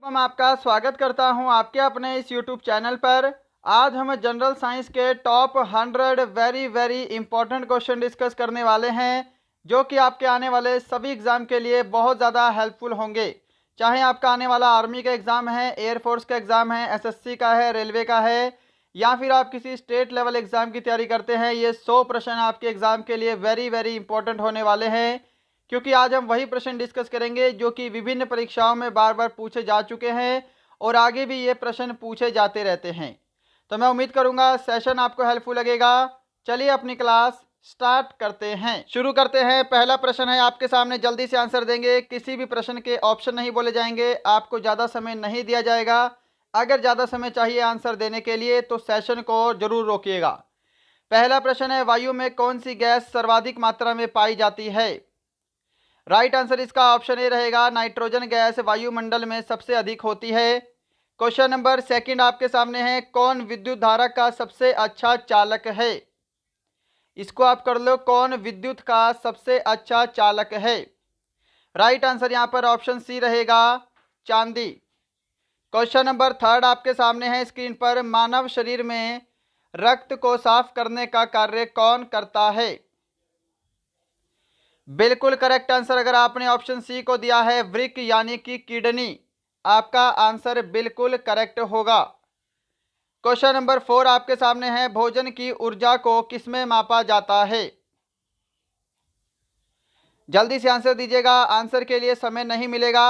मैं आपका स्वागत करता हूं आपके अपने इस यूट्यूब चैनल पर। आज हम जनरल साइंस के top 100 very very important question discuss करने वाले हैं, जो कि आपके आने वाले सभी एग्ज़ाम के लिए बहुत ज़्यादा हेल्पफुल होंगे। चाहे आपका आने वाला आर्मी का एग्ज़ाम है, एयरफोर्स का एग्ज़ाम है, एसएससी का है, रेलवे का है, या फिर आप किसी स्टेट लेवल एग्ज़ाम की तैयारी करते हैं, ये 100 प्रश्न आपके एग्ज़ाम के लिए वेरी वेरी इंपॉर्टेंट होने वाले हैं। क्योंकि आज हम वही प्रश्न डिस्कस करेंगे जो कि विभिन्न परीक्षाओं में बार बार पूछे जा चुके हैं और आगे भी ये प्रश्न पूछे जाते रहते हैं। तो मैं उम्मीद करूंगा सेशन आपको हेल्पफुल लगेगा। चलिए अपनी क्लास स्टार्ट करते हैं, शुरू करते हैं। पहला प्रश्न है आपके सामने, जल्दी से आंसर देंगे। किसी भी प्रश्न के ऑप्शन नहीं बोले जाएंगे, आपको ज़्यादा समय नहीं दिया जाएगा। अगर ज़्यादा समय चाहिए आंसर देने के लिए तो सेशन को जरूर रोकिएगा। पहला प्रश्न है, वायु में कौन सी गैस सर्वाधिक मात्रा में पाई जाती है? राइट आंसर इसका ऑप्शन ए रहेगा, नाइट्रोजन गैस वायुमंडल में सबसे अधिक होती है। क्वेश्चन नंबर सेकंड आपके सामने है, कौन विद्युत धारा का सबसे अच्छा चालक है? इसको आप कर लो, कौन विद्युत का सबसे अच्छा चालक है? राइट आंसर यहाँ पर ऑप्शन सी रहेगा, चांदी। क्वेश्चन नंबर थर्ड आपके सामने है स्क्रीन पर, मानव शरीर में रक्त को साफ करने का कार्य कौन करता है? बिल्कुल करेक्ट आंसर अगर आपने ऑप्शन सी को दिया है, वृक्क यानी कि किडनी। आपका आंसर बिल्कुल करेक्ट होगा। क्वेश्चन नंबर 4 आपके सामने है, भोजन की ऊर्जा को किसमें मापा जाता है? जल्दी से आंसर दीजिएगा, आंसर के लिए समय नहीं मिलेगा।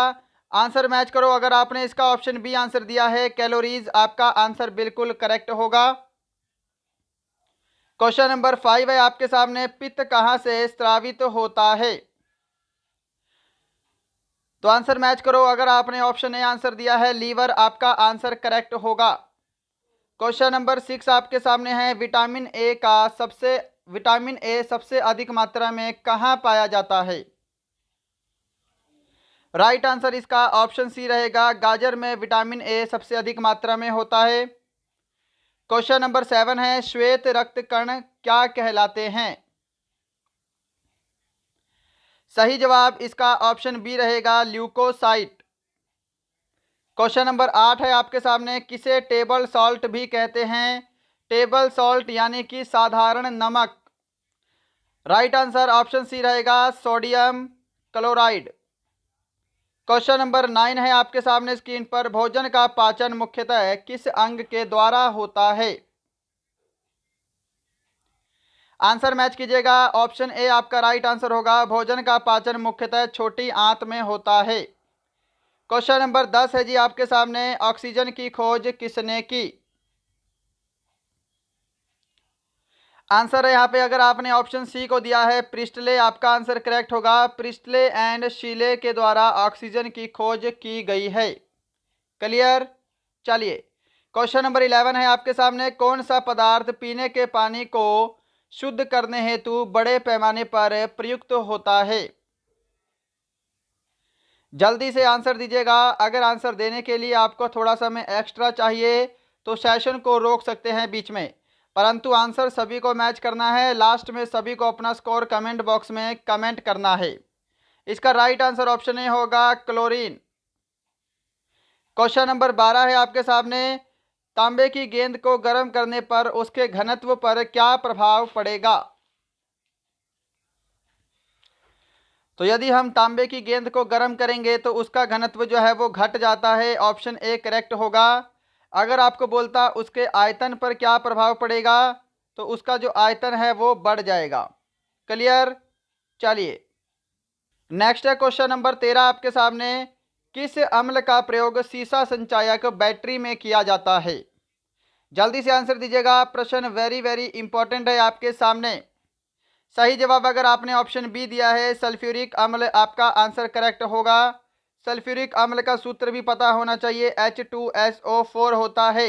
आंसर मैच करो। अगर आपने इसका ऑप्शन बी आंसर दिया है, कैलोरीज, आपका आंसर बिल्कुल करेक्ट होगा। क्वेश्चन नंबर 5 है आपके सामने, पित्त कहां से स्रावित होता है? तो आंसर मैच करो। अगर आपने ऑप्शन ए आंसर दिया है, लीवर, आपका आंसर करेक्ट होगा। क्वेश्चन नंबर 6 आपके सामने है, विटामिन ए सबसे अधिक मात्रा में कहां पाया जाता है? राइट आंसर इसका ऑप्शन सी रहेगा, गाजर में विटामिन ए सबसे अधिक मात्रा में होता है। क्वेश्चन नंबर 7 है, श्वेत रक्त कण क्या कहलाते हैं? सही जवाब इसका ऑप्शन बी रहेगा, ल्यूकोसाइट। क्वेश्चन नंबर 8 है आपके सामने, किसे टेबल सॉल्ट भी कहते हैं? टेबल सॉल्ट यानी कि साधारण नमक। राइट आंसर ऑप्शन सी रहेगा, सोडियम क्लोराइड। क्वेश्चन नंबर 9 है आपके सामने स्क्रीन पर, भोजन का पाचन मुख्यतः किस अंग के द्वारा होता है? आंसर मैच कीजिएगा। ऑप्शन ए आपका राइट आंसर होगा, भोजन का पाचन मुख्यतः छोटी आंत में होता है। क्वेश्चन नंबर 10 है जी आपके सामने, ऑक्सीजन की खोज किसने की? आंसर है यहाँ पे, अगर आपने ऑप्शन सी को दिया है, प्रिस्टले, आपका आंसर करेक्ट होगा। प्रिस्टले एंड शीले के द्वारा ऑक्सीजन की खोज की गई है। क्लियर। चलिए क्वेश्चन नंबर 11 है आपके सामने, कौन सा पदार्थ पीने के पानी को शुद्ध करने हेतु बड़े पैमाने पर प्रयुक्त होता है? जल्दी से आंसर दीजिएगा। अगर आंसर देने के लिए आपको थोड़ा समय एक्स्ट्रा चाहिए तो सेशन को रोक सकते हैं बीच में, परंतु आंसर सभी को मैच करना है। लास्ट में सभी को अपना स्कोर कमेंट बॉक्स में कमेंट करना है। इसका राइट आंसर ऑप्शन ए होगा, क्लोरीन। क्वेश्चन नंबर 12 है आपके सामने, तांबे की गेंद को गर्म करने पर उसके घनत्व पर क्या प्रभाव पड़ेगा? तो यदि हम तांबे की गेंद को गर्म करेंगे तो उसका घनत्व जो है वो घट जाता है। ऑप्शन ए करेक्ट होगा। अगर आपको बोलता उसके आयतन पर क्या प्रभाव पड़ेगा, तो उसका जो आयतन है वो बढ़ जाएगा। क्लियर। चलिए नेक्स्ट है क्वेश्चन नंबर 13 आपके सामने, किस अम्ल का प्रयोग सीसा संचायक बैटरी में किया जाता है? जल्दी से आंसर दीजिएगा, प्रश्न वेरी वेरी इंपॉर्टेंट है आपके सामने। सही जवाब अगर आपने ऑप्शन बी दिया है, सल्फ्यूरिक अम्ल, आपका आंसर करेक्ट होगा। सल्फ्यूरिक अम्ल का सूत्र भी पता होना चाहिए, H2SO4 होता है।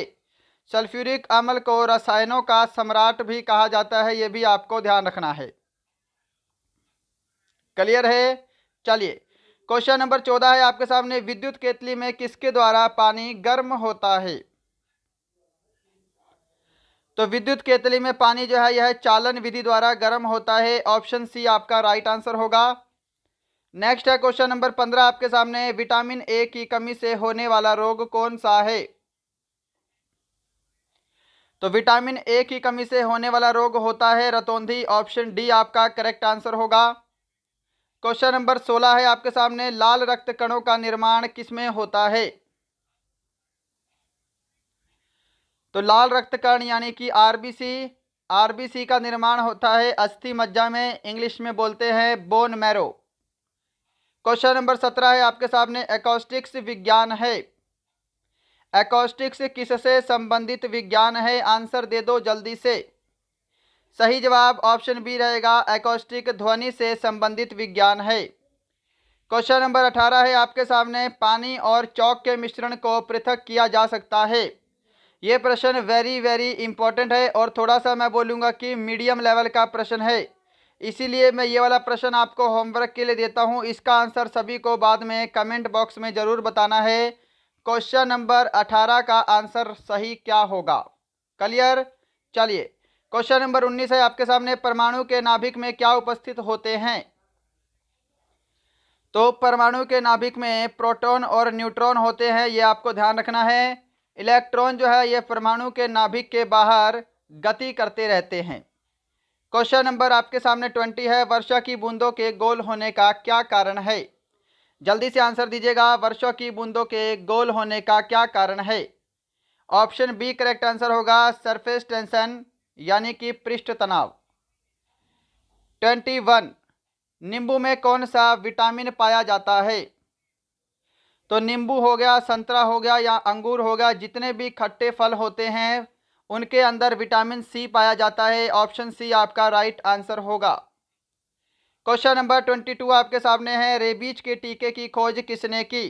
सल्फ्यूरिक अम्ल को रसायनों का सम्राट भी कहा जाता है, यह भी आपको ध्यान रखना है। क्लियर है। चलिए क्वेश्चन नंबर 14 है आपके सामने, विद्युत केतली में किसके द्वारा पानी गर्म होता है? तो विद्युत केतली में पानी जो है यह चालन विधि द्वारा गर्म होता है। ऑप्शन सी आपका राइट आंसर होगा। नेक्स्ट है क्वेश्चन नंबर 15 आपके सामने, विटामिन ए की कमी से होने वाला रोग कौन सा है? तो विटामिन ए की कमी से होने वाला रोग होता है रतौंधी। ऑप्शन डी आपका करेक्ट आंसर होगा। क्वेश्चन नंबर 16 है आपके सामने, लाल रक्त कणों का निर्माण किसमें होता है? तो लाल रक्त कण यानी कि आरबीसी का निर्माण होता है अस्थि मज्जा में, इंग्लिश में बोलते हैं बोन मैरो। क्वेश्चन नंबर 17 है आपके सामने, एकॉस्टिक्स विज्ञान है। एकॉस्टिक्स किससे संबंधित विज्ञान है? आंसर दे दो जल्दी से। सही जवाब ऑप्शन बी रहेगा, एकॉस्टिक ध्वनि से संबंधित विज्ञान है। क्वेश्चन नंबर 18 है आपके सामने, पानी और चौक के मिश्रण को पृथक किया जा सकता है। ये प्रश्न वेरी वेरी इंपॉर्टेंट है और थोड़ा सा मैं बोलूँगा कि मीडियम लेवल का प्रश्न है, इसीलिए मैं ये वाला प्रश्न आपको होमवर्क के लिए देता हूँ। इसका आंसर सभी को बाद में कमेंट बॉक्स में ज़रूर बताना है। क्वेश्चन नंबर 18 का आंसर सही क्या होगा? क्लियर? चलिए क्वेश्चन नंबर 19 है आपके सामने, परमाणु के नाभिक में क्या उपस्थित होते हैं? तो परमाणु के नाभिक में प्रोटॉन और न्यूट्रॉन होते हैं, ये आपको ध्यान रखना है। इलेक्ट्रॉन जो है ये परमाणु के नाभिक के बाहर गति करते रहते हैं। क्वेश्चन नंबर आपके सामने 20 है, वर्षा की बूंदों के गोल होने का क्या कारण है? जल्दी से आंसर दीजिएगा, वर्षा की बूंदों के गोल होने का क्या कारण है? ऑप्शन बी करेक्ट आंसर होगा, सरफेस टेंशन यानी कि पृष्ठ तनाव। 21, नींबू में कौन सा विटामिन पाया जाता है? तो नींबू हो गया, संतरा हो गया या अंगूर हो गया, जितने भी खट्टे फल होते हैं उनके अंदर विटामिन सी पाया जाता है। ऑप्शन सी आपका राइट आंसर होगा। क्वेश्चन नंबर 22 आपके सामने है, रेबीज के टीके की खोज किसने की?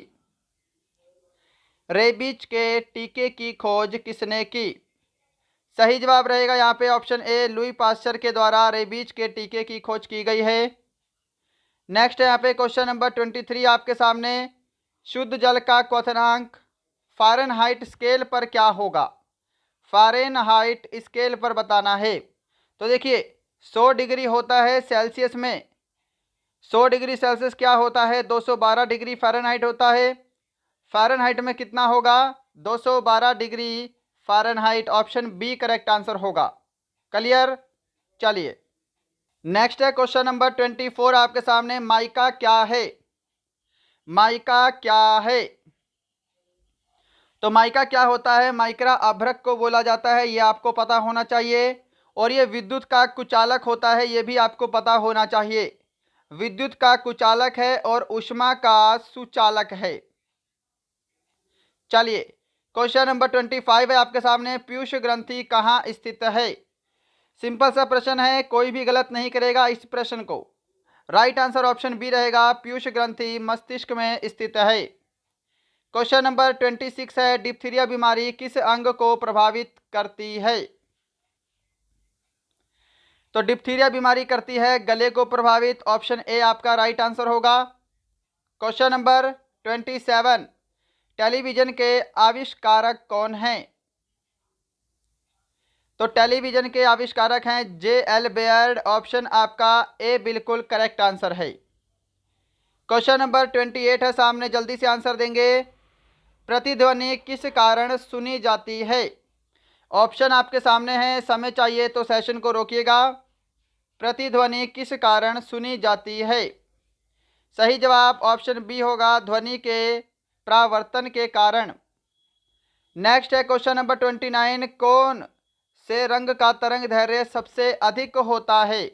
रेबीज के टीके की खोज किसने की? सही जवाब रहेगा यहाँ पे ऑप्शन ए, लुई पास्चर के द्वारा रेबीज के टीके की खोज की गई है। नेक्स्ट है यहाँ पे क्वेश्चन नंबर 23 आपके सामने, शुद्ध जल का क्वथनांक फ़ारेनहाइट स्केल पर क्या होगा? फ़ारेनहाइट स्केल पर बताना है। तो देखिए 100 डिग्री होता है सेल्सियस में, 100 डिग्री सेल्सियस क्या होता है? 212 डिग्री फ़ारेनहाइट होता है। फ़ारेनहाइट में कितना होगा? 212 degree Fahrenheit. Option B correct answer होगा। क्लियर? चलिए नेक्स्ट है क्वेश्चन नंबर 24 आपके सामने, माइका क्या है? माइका क्या है? तो माइका क्या होता है? माइक्रा अभ्रक को बोला जाता है, ये आपको पता होना चाहिए। और ये विद्युत का कुचालक होता है, ये भी आपको पता होना चाहिए। विद्युत का कुचालक है और ऊष्मा का सुचालक है। चलिए क्वेश्चन नंबर 25 है आपके सामने, पीयूष ग्रंथि कहाँ स्थित है? सिंपल सा प्रश्न है, कोई भी गलत नहीं करेगा इस प्रश्न को। राइट आंसर ऑप्शन बी रहेगा, पीयूष ग्रंथि मस्तिष्क में स्थित है। क्वेश्चन नंबर 26 है, डिप्थीरिया बीमारी किस अंग को प्रभावित करती है? तो डिप्थीरिया बीमारी करती है गले को प्रभावित। ऑप्शन ए आपका राइट आंसर होगा। क्वेश्चन नंबर 27, टेलीविजन के आविष्कारक कौन हैं? तो टेलीविजन के आविष्कारक हैं J.L. बेयर्ड। ऑप्शन आपका ए बिल्कुल करेक्ट आंसर है। क्वेश्चन नंबर 28 है सामने, जल्दी से आंसर देंगे। प्रतिध्वनि किस कारण सुनी जाती है? ऑप्शन आपके सामने है, समय चाहिए तो सेशन को रोकिएगा। प्रतिध्वनि किस कारण सुनी जाती है? सही जवाब ऑप्शन बी होगा, ध्वनि के परावर्तन के कारण। नेक्स्ट है क्वेश्चन नंबर 29, कौन से रंग का तरंग दैर्घ्य सबसे अधिक होता है?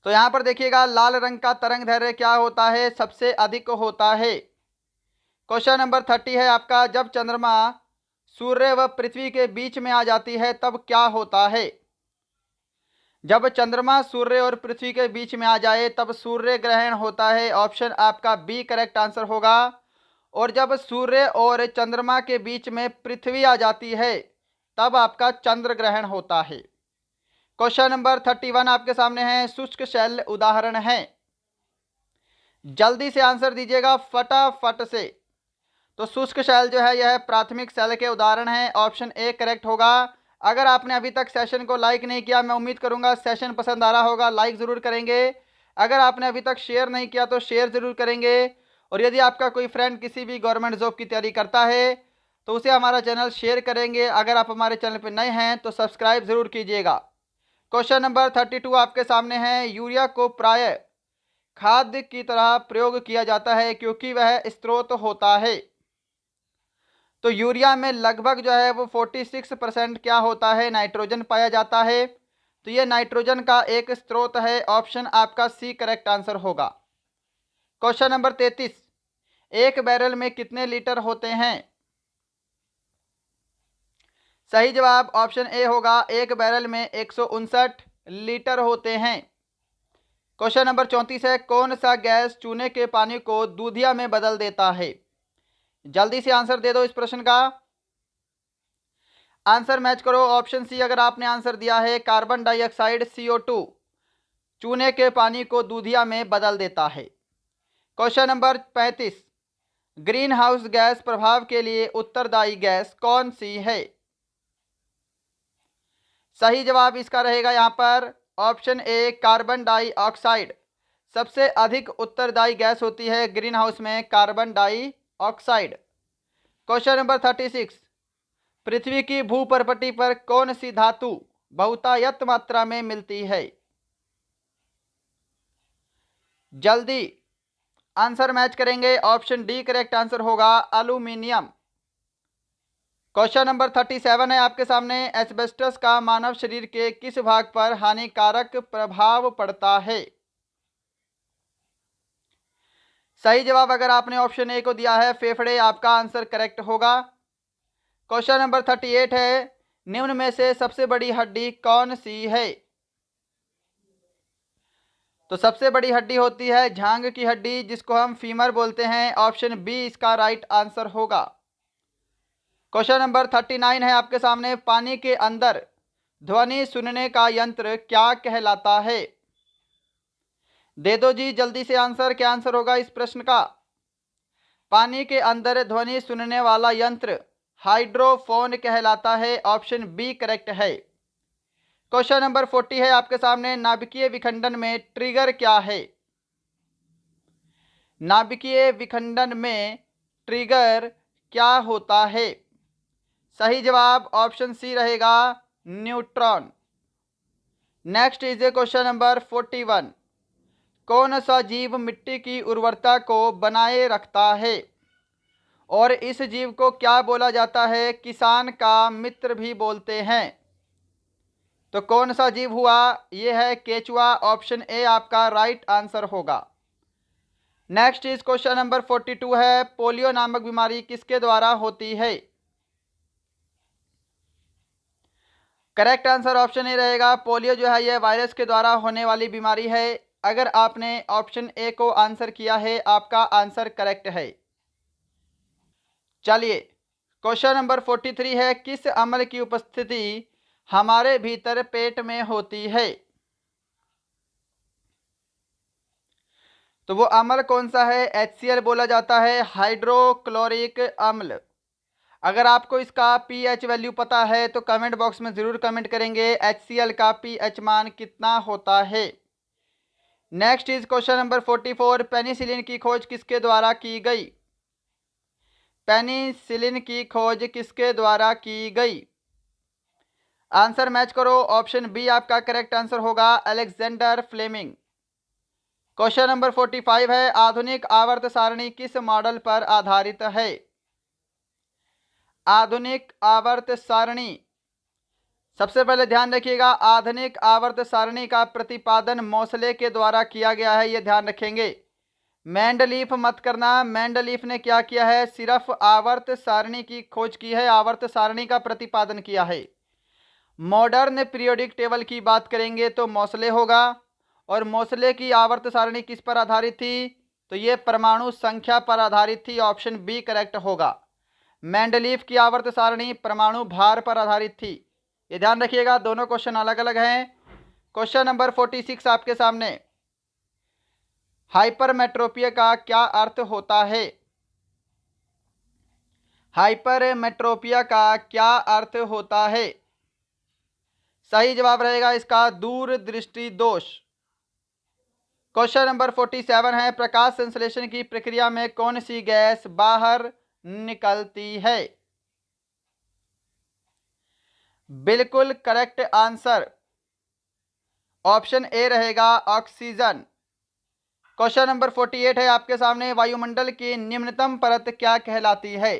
तो यहाँ पर देखिएगा, लाल रंग का तरंग दैर्घ्य क्या होता है? सबसे अधिक होता है। क्वेश्चन नंबर 30 है आपका, जब चंद्रमा सूर्य व पृथ्वी के बीच में आ जाती है तब क्या होता है? जब चंद्रमा सूर्य और पृथ्वी के बीच में आ जाए तब सूर्य ग्रहण होता है। ऑप्शन आपका बी करेक्ट आंसर होगा। और जब सूर्य और चंद्रमा के बीच में पृथ्वी आ जाती है तब आपका चंद्र ग्रहण होता है। क्वेश्चन नंबर 31 आपके सामने है, शुष्क शैल उदाहरण है। जल्दी से आंसर दीजिएगा फटाफट से। तो शुष्क शैल जो है यह प्राथमिक शैल के उदाहरण है। ऑप्शन ए करेक्ट होगा। अगर आपने अभी तक सेशन को लाइक नहीं किया, मैं उम्मीद करूंगा सेशन पसंद आ रहा होगा, लाइक ज़रूर करेंगे। अगर आपने अभी तक शेयर नहीं किया तो शेयर ज़रूर करेंगे। और यदि आपका कोई फ्रेंड किसी भी गवर्नमेंट जॉब की तैयारी करता है तो उसे हमारा चैनल शेयर करेंगे। अगर आप हमारे चैनल पर नए हैं तो सब्सक्राइब ज़रूर कीजिएगा। क्वेश्चन नंबर 32 आपके सामने है। यूरिया को प्राय खाद्य की तरह प्रयोग किया जाता है क्योंकि वह स्रोत होता है। तो यूरिया में लगभग जो है वो 46% क्या होता है, नाइट्रोजन पाया जाता है। तो ये नाइट्रोजन का एक स्रोत है। ऑप्शन आपका सी करेक्ट आंसर होगा। क्वेश्चन नंबर 33, एक बैरल में कितने लीटर होते हैं? सही जवाब ऑप्शन ए होगा, एक बैरल में 159 लीटर होते हैं। क्वेश्चन नंबर 34 है। कौन सा गैस चूने के पानी को दूधिया में बदल देता है? जल्दी से आंसर दे दो इस प्रश्न का। आंसर मैच करो। ऑप्शन सी अगर आपने आंसर दिया है, कार्बन डाइऑक्साइड CO2 चूने के पानी को दूधिया में बदल देता है। Question number 35, green house gas प्रभाव के लिए उत्तरदायी गैस कौन सी है? सही जवाब इसका रहेगा यहाँ पर ऑप्शन ए, कार्बन डाइऑक्साइड। सबसे अधिक उत्तरदायी गैस होती है ग्रीन हाउस में कार्बन डाइऑक्साइड। क्वेश्चन नंबर 36, पृथ्वी की भूपर्पटी पर कौन सी धातु बहुतायत मात्रा में मिलती है? जल्दी आंसर मैच करेंगे। ऑप्शन डी करेक्ट आंसर होगा, एल्यूमिनियम। क्वेश्चन नंबर 37 है आपके सामने। एस्बेस्टस का मानव शरीर के किस भाग पर हानिकारक प्रभाव पड़ता है? सही जवाब अगर आपने ऑप्शन ए को दिया है, फेफड़े, आपका आंसर करेक्ट होगा। क्वेश्चन नंबर 38 है। निम्न में से सबसे बड़ी हड्डी कौन सी है? तो सबसे बड़ी हड्डी होती है झांग की हड्डी, जिसको हम फीमर बोलते हैं। ऑप्शन बी इसका राइट आंसर होगा। क्वेश्चन नंबर 39 है आपके सामने। पानी के अंदर ध्वनि सुनने का यंत्र क्या कहलाता है? दे दो जी जल्दी से आंसर, क्या आंसर होगा इस प्रश्न का? पानी के अंदर ध्वनि सुनने वाला यंत्र हाइड्रोफोन कहलाता है। ऑप्शन बी करेक्ट है। क्वेश्चन नंबर 40 है आपके सामने। नाभिकीय विखंडन में ट्रिगर क्या है? नाभिकीय विखंडन में ट्रिगर क्या होता है? सही जवाब ऑप्शन सी रहेगा, neutron. Next is a question number 41। कौन सा जीव मिट्टी की उर्वरता को बनाए रखता है और इस जीव को क्या बोला जाता है? किसान का मित्र भी बोलते हैं। तो कौन सा जीव हुआ? यह है केचुआ। ऑप्शन ए आपका राइट आंसर होगा। नेक्स्ट इज क्वेश्चन नंबर 42 है। पोलियो नामक बीमारी किसके द्वारा होती है? करेक्ट आंसर ऑप्शन ए रहेगा। पोलियो जो है यह वायरस के द्वारा होने वाली बीमारी है। अगर आपने ऑप्शन ए को आंसर किया है, आपका आंसर करेक्ट है। चलिए क्वेश्चन नंबर 43 है। किस अम्ल की उपस्थिति हमारे भीतर पेट में होती है? तो वो अम्ल कौन सा है? HCl बोला जाता है, हाइड्रोक्लोरिक अम्ल। अगर आपको इसका pH वैल्यू पता है तो कमेंट बॉक्स में ज़रूर कमेंट करेंगे HCl का pH मान कितना होता है। Next is question number 44। Penicillin की खोज किसके द्वारा की गई? पेनिसिलिन की खोज किसके द्वारा की गई? आंसर मैच करो। ऑप्शन बी आपका करेक्ट आंसर होगा, अलेक्जेंडर फ्लेमिंग। क्वेश्चन नंबर 45 है। आधुनिक आवर्त सारणी किस मॉडल पर आधारित है? आधुनिक आवर्त सारणी, सबसे पहले ध्यान रखिएगा, आधुनिक आवर्त सारणी का प्रतिपादन मोसले के द्वारा किया गया है, ये ध्यान रखेंगे। मेंडलीफ मत करना। मेंडलीफ ने क्या किया है? सिर्फ आवर्त सारणी की खोज की है, आवर्त सारणी का प्रतिपादन किया है। मॉडर्न पीरियोडिक टेबल की बात करेंगे तो मोसले होगा। और मोसले की आवर्त सारणी किस पर आधारित थी? तो ये परमाणु संख्या पर आधारित थी। ऑप्शन बी करेक्ट होगा। मेंडलीफ की आवर्त सारणी परमाणु भार पर आधारित थी। ये ध्यान रखिएगा, दोनों क्वेश्चन अलग अलग हैं। क्वेश्चन नंबर 46 आपके सामने। हाइपरमेट्रोपिया का क्या अर्थ होता है? हाइपरमेट्रोपिया का क्या अर्थ होता है? सही जवाब रहेगा इसका दूरदृष्टि दोष। क्वेश्चन नंबर 47 है, प्रकाश संश्लेषण की प्रक्रिया में कौन सी गैस बाहर निकलती है? बिल्कुल करेक्ट आंसर ऑप्शन ए रहेगा, ऑक्सीजन। क्वेश्चन नंबर 48 है आपके सामने, वायुमंडल की निम्नतम परत क्या कहलाती है?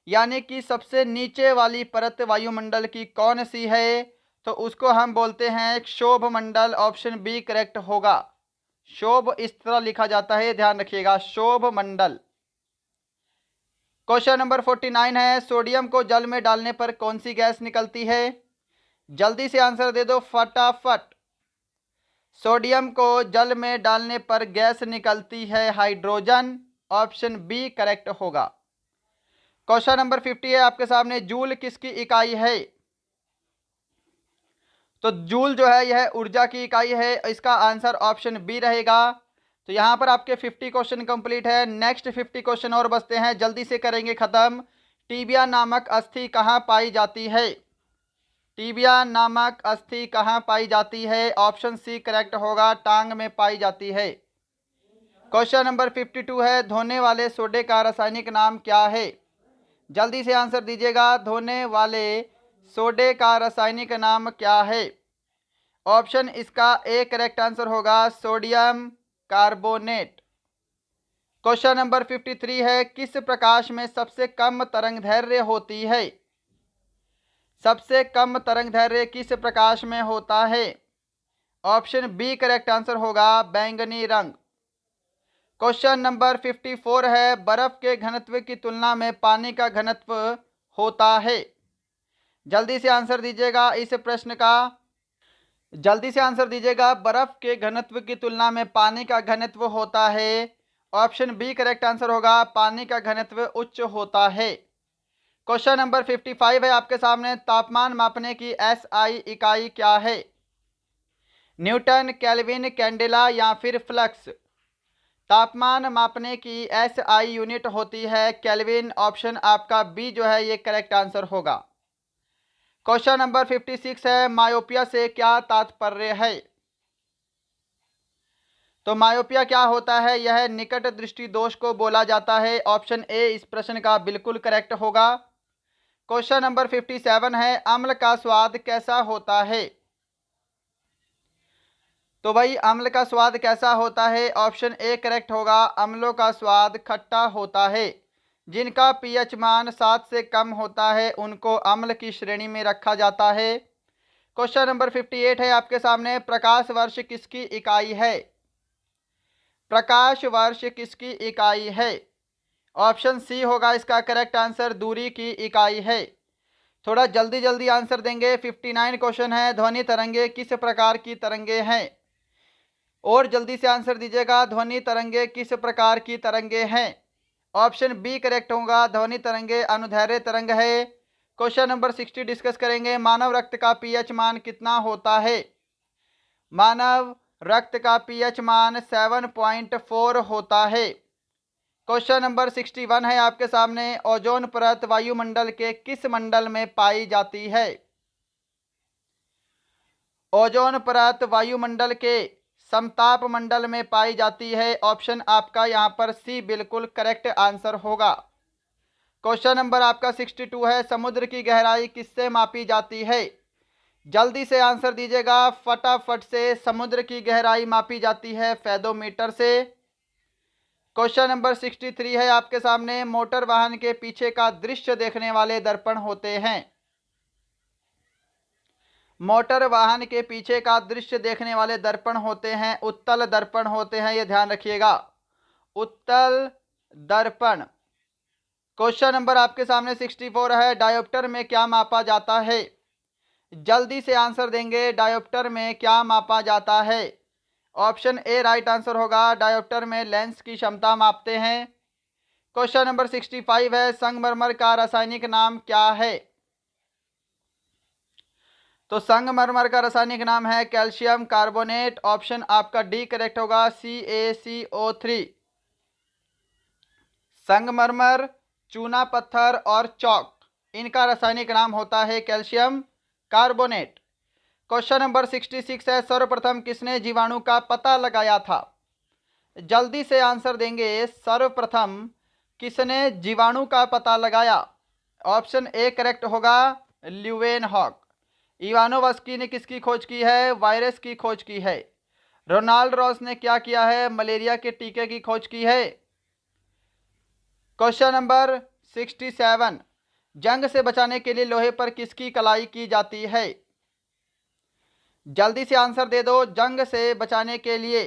यानी कि सबसे नीचे वाली परत वायुमंडल की कौन सी है? तो उसको हम बोलते हैं क्षोभ मंडल। ऑप्शन बी करेक्ट होगा। क्षोभ इस तरह लिखा जाता है, ध्यान रखिएगा, क्षोभ मंडल। क्वेश्चन नंबर 49 है, सोडियम को जल में डालने पर कौन सी गैस निकलती है? जल्दी से आंसर दे दो फटाफट। सोडियम को जल में डालने पर गैस निकलती है हाइड्रोजन। ऑप्शन बी करेक्ट होगा। क्वेश्चन नंबर 50 है आपके सामने, जूल किसकी इकाई है? तो जूल जो है यह ऊर्जा की इकाई है। इसका आंसर ऑप्शन बी रहेगा। तो यहाँ पर आपके 50 क्वेश्चन कंप्लीट है। नेक्स्ट 50 क्वेश्चन और बचते हैं, जल्दी से करेंगे खत्म। टीबिया नामक अस्थि कहाँ पाई जाती है? टीबिया नामक अस्थि कहाँ पाई जाती है? ऑप्शन सी करेक्ट होगा, टांग में पाई जाती है। क्वेश्चन नंबर 52 है, धोने वाले सोडे का रासायनिक नाम क्या है? जल्दी से आंसर दीजिएगा, धोने वाले सोडे का रासायनिक नाम क्या है? ऑप्शन इसका ए करेक्ट आंसर होगा, सोडियम कार्बोनेट। क्वेश्चन नंबर 53 है, किस प्रकाश में सबसे कम तरंगदैर्घ्य होती है? सबसे कम तरंगदैर्घ्य किस प्रकाश में होता है? ऑप्शन बी करेक्ट आंसर होगा, बैंगनी रंग। क्वेश्चन नंबर 54 है, बर्फ के घनत्व की तुलना में पानी का घनत्व होता है? जल्दी से आंसर दीजिएगा इस प्रश्न का। जल्दी से आंसर दीजिएगा, बर्फ के घनत्व की तुलना में पानी का घनत्व होता है। ऑप्शन बी करेक्ट आंसर होगा, पानी का घनत्व उच्च होता है। क्वेश्चन नंबर 55 है आपके सामने, तापमान मापने की एसआई इकाई क्या है? न्यूटन, केल्विन, कैंडेला या फिर फ्लक्स? तापमान मापने की एसआई यूनिट होती है केल्विन। ऑप्शन आपका बी जो है ये करेक्ट आंसर होगा। क्वेश्चन नंबर 56 है, मायोपिया से क्या तात्पर्य है? तो मायोपिया क्या होता है? यह निकट दृष्टि दोष को बोला जाता है। ऑप्शन ए इस प्रश्न का बिल्कुल करेक्ट होगा। क्वेश्चन नंबर 57 है, अम्ल का स्वाद कैसा होता है? तो भाई अम्ल का स्वाद कैसा होता है? ऑप्शन ए करेक्ट होगा, अम्लों का स्वाद खट्टा होता है। जिनका पीएच मान 7 से कम होता है उनको अम्ल की श्रेणी में रखा जाता है। क्वेश्चन नंबर 58 है आपके सामने, प्रकाश वर्ष किसकी इकाई है? प्रकाश वर्ष किसकी इकाई है? ऑप्शन सी होगा इसका करेक्ट आंसर, दूरी की इकाई है। थोड़ा जल्दी जल्दी आंसर देंगे। 59 क्वेश्चन है, ध्वनि तरंगे किस प्रकार की तरंगे हैं? और जल्दी से आंसर दीजिएगा, ध्वनि तरंगे किस प्रकार की तरंगे हैं? ऑप्शन बी करेक्ट होगा, ध्वनि तरंगे अनुदैर्घ्य तरंग है। क्वेश्चन नंबर 60 डिस्कस करेंगे, मानव रक्त का पीएच मान कितना होता है? मानव रक्त का पीएच मान 7.4 होता है। क्वेश्चन नंबर 61 है आपके सामने, ओजोन परत वायुमंडल के किस मंडल में पाई जाती है? ओजोन परत वायुमंडल के समताप मंडल में पाई जाती है। ऑप्शन आपका यहाँ पर सी बिल्कुल करेक्ट आंसर होगा। क्वेश्चन नंबर आपका 62 है, समुद्र की गहराई किससे मापी जाती है? जल्दी से आंसर दीजिएगा फटाफट से। समुद्र की गहराई मापी जाती है फेदोमीटर से। क्वेश्चन नंबर 63 है आपके सामने, मोटर वाहन के पीछे का दृश्य देखने वाले दर्पण होते हैं? मोटर वाहन के पीछे का दृश्य देखने वाले दर्पण होते हैं उत्तल दर्पण होते हैं, ये ध्यान रखिएगा, उत्तल दर्पण। क्वेश्चन नंबर आपके सामने 64 है, डायोप्टर में क्या मापा जाता है? जल्दी से आंसर देंगे, डायोप्टर में क्या मापा जाता है? ऑप्शन ए राइट आंसर होगा, डायोप्टर में लेंस की क्षमता मापते हैं। क्वेश्चन नंबर 65 है, संगमरमर का रासायनिक नाम क्या है? तो संगमरमर का रासायनिक नाम है कैल्शियम कार्बोनेट। ऑप्शन आपका डी करेक्ट होगा, CaCO3। संगमरमर, चूना पत्थर और चौक, इनका रासायनिक नाम होता है कैल्शियम कार्बोनेट। क्वेश्चन नंबर 66 है, सर्वप्रथम किसने जीवाणु का पता लगाया था? जल्दी से आंसर देंगे। सर्वप्रथम किसने जीवाणु का पता लगाया? ऑप्शन ए करेक्ट होगा, ल्यूवेनहॉक। इवानोवस्की ने किसकी खोज की है? वायरस की खोज की है। रोनाल्ड रॉस ने क्या किया है? मलेरिया के टीके की खोज की है। क्वेश्चन नंबर 67, जंग से बचाने के लिए लोहे पर किसकी कलाई की जाती है? जल्दी से आंसर दे दो। जंग से बचाने के लिए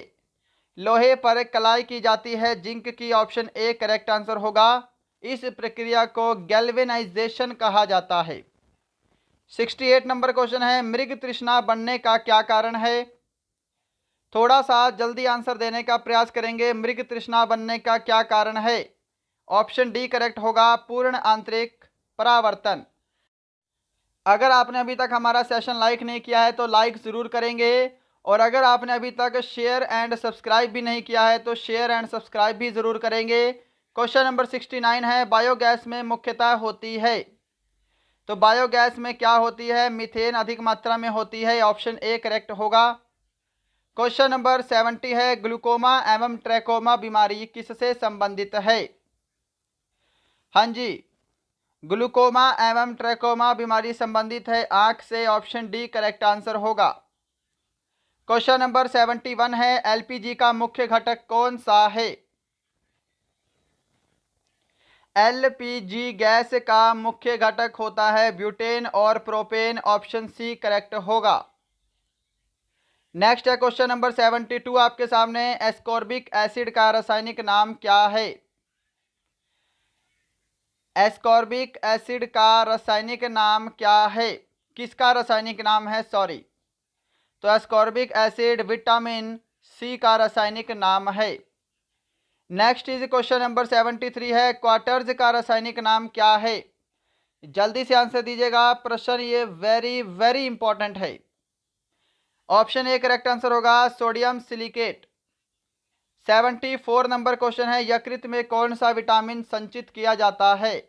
लोहे पर कलाई की जाती है जिंक की। ऑप्शन ए करेक्ट आंसर होगा। इस प्रक्रिया को गैल्वेनाइजेशन कहा जाता है। 68 नंबर क्वेश्चन है, मृग तृष्णा बनने का क्या कारण है? थोड़ा सा जल्दी आंसर देने का प्रयास करेंगे। मृग तृष्णा बनने का क्या कारण है? ऑप्शन डी करेक्ट होगा, पूर्ण आंतरिक परावर्तन। अगर आपने अभी तक हमारा सेशन लाइक नहीं किया है तो लाइक ज़रूर करेंगे, और अगर आपने अभी तक शेयर एंड सब्सक्राइब भी नहीं किया है तो शेयर एंड सब्सक्राइब भी ज़रूर करेंगे। क्वेश्चन नंबर 69 है, बायोगैस में मुख्यतः होती है। तो बायोगैस में क्या होती है? मीथेन अधिक मात्रा में होती है। ऑप्शन ए करेक्ट होगा। क्वेश्चन नंबर 70 है, ग्लूकोमा एवं ट्रैकोमा बीमारी किससे संबंधित है? हाँ जी, ग्लूकोमा एवं ट्रैकोमा बीमारी संबंधित है आंख से। ऑप्शन डी करेक्ट आंसर होगा। क्वेश्चन नंबर 71 है, एलपीजी का मुख्य घटक कौन सा है? एलपीजी गैस का मुख्य घटक होता है ब्यूटेन और प्रोपेन। ऑप्शन सी करेक्ट होगा। नेक्स्ट है क्वेश्चन नंबर 72 आपके सामने, एस्कॉर्बिक एसिड का रासायनिक नाम क्या है? एस्कॉर्बिक एसिड का रासायनिक नाम क्या है? किसका रासायनिक नाम है? सॉरी, तो एस्कॉर्बिक एसिड विटामिन सी का रासायनिक नाम है। नेक्स्ट इज क्वेश्चन नंबर 73 है, क्वार्टर्स का रासायनिक नाम क्या है? जल्दी से आंसर दीजिएगा, प्रश्न ये वेरी वेरी इंपॉर्टेंट है। ऑप्शन ए करेक्ट आंसर होगा, सोडियम सिलिकेट। 74 नंबर क्वेश्चन है, यकृत में कौन सा विटामिन संचित किया जाता है?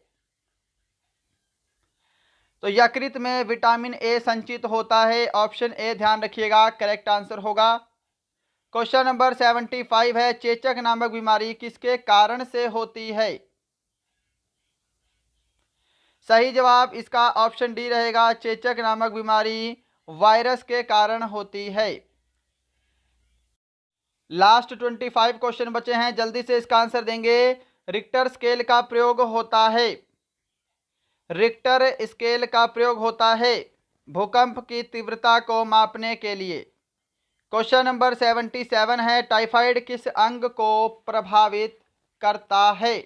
तो यकृत में विटामिन ए संचित होता है। ऑप्शन ए ध्यान रखिएगा, करेक्ट आंसर होगा। क्वेश्चन नंबर 75 है, चेचक नामक बीमारी किसके कारण से होती है? सही जवाब इसका ऑप्शन डी रहेगा, चेचक नामक बीमारी वायरस के कारण होती है। लास्ट 25 क्वेश्चन बचे हैं, जल्दी से इसका आंसर देंगे। रिक्टर स्केल का प्रयोग होता है। रिक्टर स्केल का प्रयोग होता है भूकंप की तीव्रता को मापने के लिए। क्वेश्चन नंबर 77 है, टाइफाइड किस अंग को प्रभावित करता है?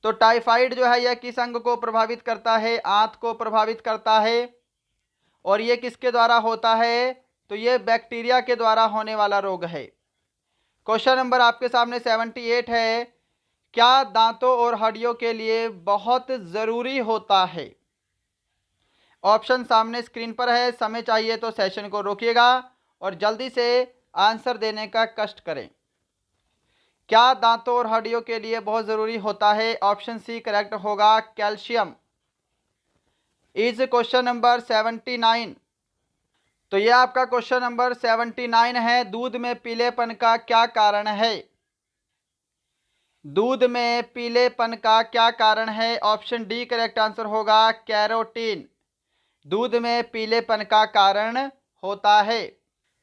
तो टाइफाइड जो है यह किस अंग को प्रभावित करता है? आंत को प्रभावित करता है। और ये किसके द्वारा होता है? तो ये बैक्टीरिया के द्वारा होने वाला रोग है। क्वेश्चन नंबर आपके सामने 78 है, क्या दांतों और हड्डियों के लिए बहुत ज़रूरी होता है? ऑप्शन सामने स्क्रीन पर है। समय चाहिए तो सेशन को रोकिएगा और जल्दी से आंसर देने का कष्ट करें। क्या दांतों और हड्डियों के लिए बहुत ज़रूरी होता है? ऑप्शन सी करेक्ट होगा, कैल्शियम। Is question number 79। तो यह आपका क्वेश्चन नंबर 79 है, दूध में पीलेपन का क्या कारण है? दूध में पीलेपन का क्या कारण है? ऑप्शन डी करेक्ट आंसर होगा, कैरोटीन। दूध में पीलेपन का कारण होता है।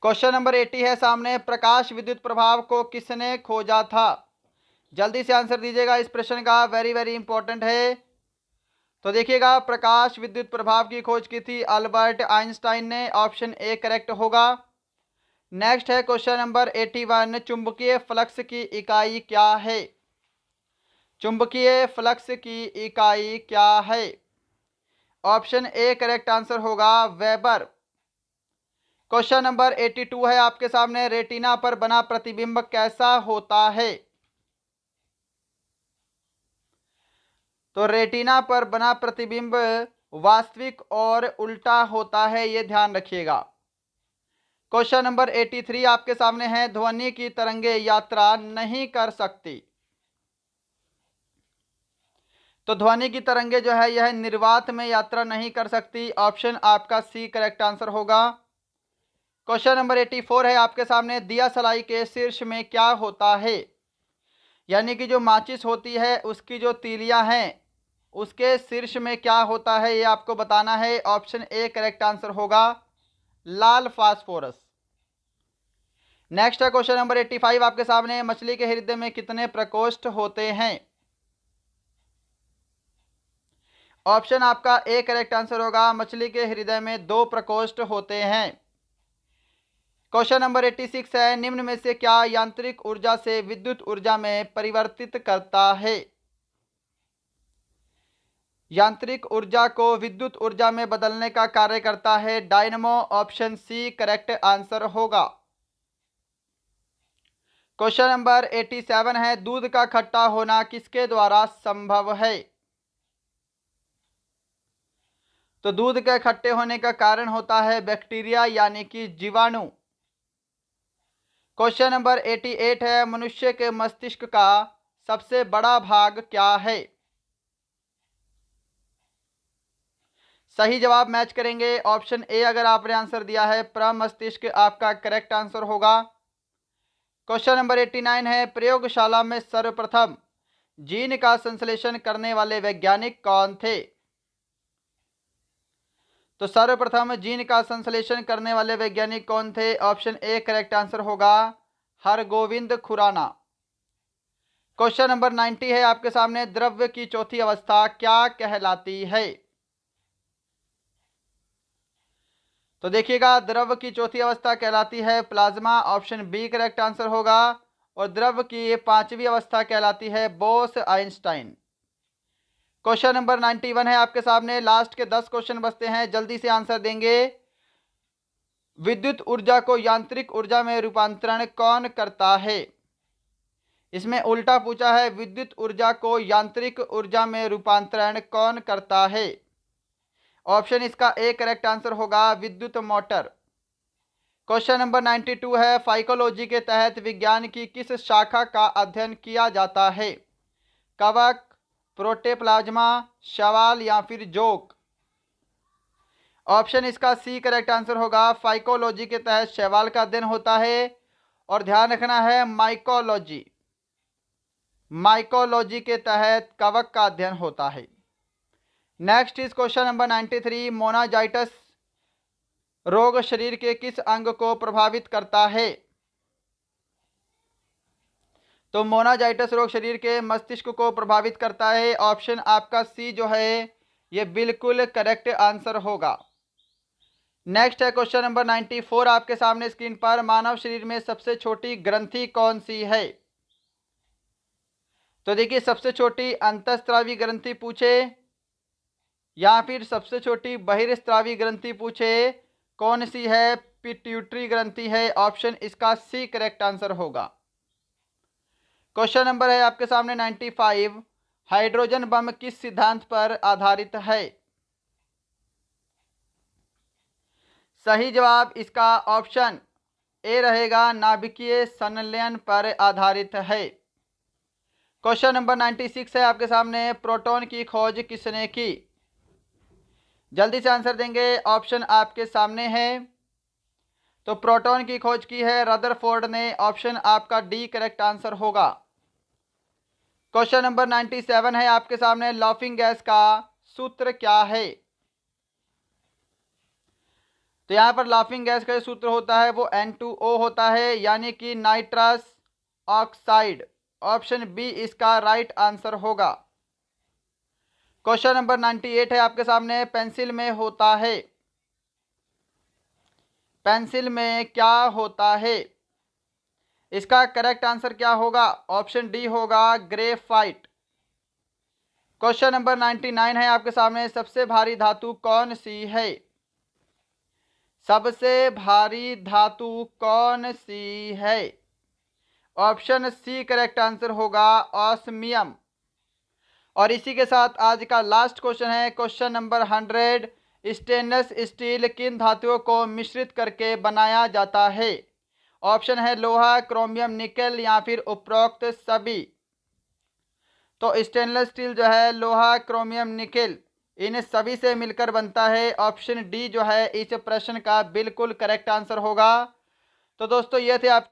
क्वेश्चन नंबर 80 है सामने, प्रकाश विद्युत प्रभाव को किसने खोजा था? जल्दी से आंसर दीजिएगा इस प्रश्न का, वेरी वेरी इंपॉर्टेंट है। तो देखिएगा, प्रकाश विद्युत प्रभाव की खोज की थी अल्बर्ट आइंस्टाइन ने। ऑप्शन ए करेक्ट होगा। नेक्स्ट है क्वेश्चन नंबर 81, चुंबकीय फ्लक्स की इकाई क्या है? चुंबकीय फ्लक्स की इकाई क्या है? ऑप्शन ए करेक्ट आंसर होगा, वेबर। क्वेश्चन नंबर 82 है आपके सामने, रेटिना पर बना प्रतिबिंब कैसा होता है? तो रेटिना पर बना प्रतिबिंब वास्तविक और उल्टा होता है, ये ध्यान रखिएगा। क्वेश्चन नंबर 83 आपके सामने है, ध्वनि की तरंगे यात्रा नहीं कर सकती। तो ध्वनि की तरंगे जो है यह निर्वात में यात्रा नहीं कर सकती। ऑप्शन आपका सी करेक्ट आंसर होगा। क्वेश्चन नंबर 84 है आपके सामने, दिया सलाई के शीर्ष में क्या होता है? यानी कि जो माचिस होती है उसकी जो तीलियां हैं उसके शीर्ष में क्या होता है, ये आपको बताना है। ऑप्शन ए करेक्ट आंसर होगा, लाल फास्फोरस। नेक्स्ट है क्वेश्चन नंबर 85 आपके सामने, मछली के हृदय में कितने प्रकोष्ठ होते हैं? ऑप्शन आपका ए करेक्ट आंसर होगा, मछली के हृदय में 2 प्रकोष्ठ होते हैं। क्वेश्चन नंबर 86 है, निम्न में से क्या यांत्रिक ऊर्जा से विद्युत ऊर्जा में परिवर्तित करता है? यांत्रिक ऊर्जा को विद्युत ऊर्जा में बदलने का कार्य करता है dynamo. Option C correct answer होगा। क्वेश्चन नंबर 87 है, दूध का खट्टा होना किसके द्वारा संभव है? तो दूध के खट्टे होने का कारण होता है बैक्टीरिया यानी कि जीवाणु। क्वेश्चन नंबर 88 है, मनुष्य के मस्तिष्क का सबसे बड़ा भाग क्या है? सही जवाब मैच करेंगे। ऑप्शन ए अगर आपने आंसर दिया है, प्रमस्तिष्क आपका करेक्ट आंसर होगा। क्वेश्चन नंबर 89 है, प्रयोगशाला में सर्वप्रथम जीन का संश्लेषण करने वाले वैज्ञानिक कौन थे? तो सर्वप्रथम जीन का संश्लेषण करने वाले वैज्ञानिक कौन थे? ऑप्शन ए करेक्ट आंसर होगा, हरगोविंद खुराना। क्वेश्चन नंबर 90 है आपके सामने, द्रव्य की चौथी अवस्था क्या कहलाती है? तो देखिएगा, द्रव की चौथी अवस्था कहलाती है plasma. Option B correct answer होगा। और द्रव की 5वीं अवस्था कहलाती है बोस आइंस्टाइन। क्वेश्चन नंबर 91 है आपके सामने, लास्ट के 10 क्वेश्चन बचते हैं, जल्दी से आंसर देंगे। विद्युत ऊर्जा को यांत्रिक ऊर्जा में रूपांतरण कौन करता है? इसमें उल्टा पूछा है, विद्युत ऊर्जा को यांत्रिक ऊर्जा में रूपांतरण कौन करता है? ऑप्शन इसका ए करेक्ट आंसर होगा, विद्युत मोटर। क्वेश्चन नंबर 92 है, फाइकोलॉजी के तहत विज्ञान की किस शाखा का अध्ययन किया जाता है? कवक, प्रोटोप्लाज्मा, शैवाल या फिर जोक? ऑप्शन इसका सी करेक्ट आंसर होगा, फाइकोलॉजी के तहत शैवाल का अध्ययन होता है। और ध्यान रखना है, माइकोलॉजी के तहत कवक का अध्ययन होता है। नेक्स्ट इज क्वेश्चन नंबर 93, मोनाजाइटिस रोग शरीर के किस अंग को प्रभावित करता है? तो मोनाजाइटिस रोग शरीर के मस्तिष्क को प्रभावित करता है। ऑप्शन आपका सी जो है ये बिल्कुल करेक्ट आंसर होगा। नेक्स्ट है क्वेश्चन नंबर 94 आपके सामने स्क्रीन पर, मानव शरीर में सबसे छोटी ग्रंथि कौन सी है? तो देखिए, सबसे छोटी अंतःस्रावी ग्रंथि पूछे या फिर सबसे छोटी बहिर्स्रावी ग्रंथि पूछे, कौन सी है? पिट्यूटरी ग्रंथि है। ऑप्शन इसका सी करेक्ट आंसर होगा। क्वेश्चन नंबर है आपके सामने 95, हाइड्रोजन बम किस सिद्धांत पर आधारित है? सही जवाब इसका ऑप्शन ए रहेगा, नाभिकीय संलयन पर आधारित है। क्वेश्चन नंबर 96 है आपके सामने, प्रोटॉन की खोज किसने की? जल्दी से आंसर देंगे, ऑप्शन आपके सामने है। तो प्रोटॉन की खोज की है रदरफोर्ड ने। ऑप्शन आपका डी करेक्ट आंसर होगा। क्वेश्चन नंबर 97 है आपके सामने, लाफिंग गैस का सूत्र क्या है? तो यहाँ पर लाफिंग गैस का सूत्र होता है वो N2O होता है, यानी कि नाइट्रस ऑक्साइड। ऑप्शन बी इसका राइट आंसर होगा। क्वेश्चन नंबर 98 है आपके सामने, पेंसिल में होता है, पेंसिल में क्या होता है? इसका करेक्ट आंसर क्या होगा? ऑप्शन डी होगा, ग्रेफाइट। क्वेश्चन नंबर 99 है आपके सामने, सबसे भारी धातु कौन सी है? सबसे भारी धातु कौन सी है? ऑप्शन सी करेक्ट आंसर होगा, ऑस्मियम। और इसी के साथ आज का लास्ट क्वेश्चन है क्वेश्चन नंबर 100, स्टेनलेस स्टील किन धातुओं को मिश्रित करके बनाया जाता है? ऑप्शन है लोहा, क्रोमियम, निकेल या फिर उपरोक्त सभी। तो स्टेनलेस स्टील जो है लोहा, क्रोमियम, निकेल इन सभी से मिलकर बनता है ऑप्शन डी जो है इस प्रश्न का बिल्कुल करेक्ट आंसर होगा। तो दोस्तों ये थे आप